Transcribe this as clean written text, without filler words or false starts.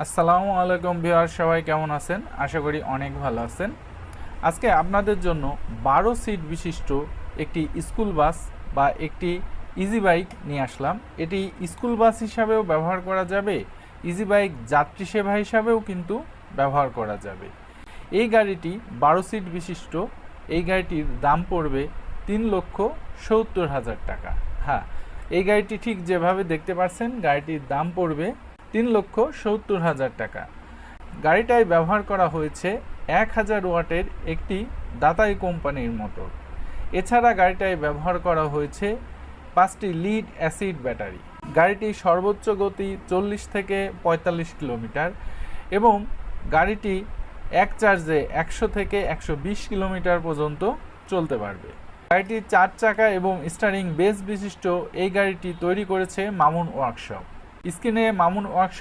আসসালামু আলাইকুম ভিউয়ার, সবাই কেমন আছেন? আশা করি অনেক ভালো আছেন। আজকে আপনাদের জন্য 12 সিট বিশিষ্ট একটি স্কুল বাস বা একটি ইজি বাইক নিয়ে আসলাম। এটি স্কুল বাস হিসাবেও ব্যবহার করা যাবে, ইজি বাইক যাত্রী সেবা হিসাবেও কিন্তু ব্যবহার করা যাবে। এই গাড়িটি 12 সিট বিশিষ্ট। এই গাড়িটির দাম পড়বে 3,70,000 টাকা। হ্যাঁ, এই গাড়িটি ঠিক যেভাবে দেখতে পাচ্ছেন, গাড়িটির দাম পড়বে 3,70,000 টাকা। গাড়িটায় ব্যবহার করা হয়েছে 1000 ওয়াটের একটি দাতাই কোম্পানির মোটর। এছাড়া গাড়িটায় ব্যবহার করা হয়েছে 5টি লিড অ্যাসিড ব্যাটারি। গাড়িটির সর্বোচ্চ গতি 40 থেকে 45 কিলোমিটার এবং গাড়িটি এক চার্জে 100 থেকে 120 কিলোমিটার পর্যন্ত চলতে পারবে। গাড়িটির 4 চাকা এবং স্টিয়ারিং বেস বিশিষ্ট এই গাড়িটি তৈরি করেছে মামুন ওয়ার্কশপ। স্ক্রিনে মামুন ওয়ার্কশপ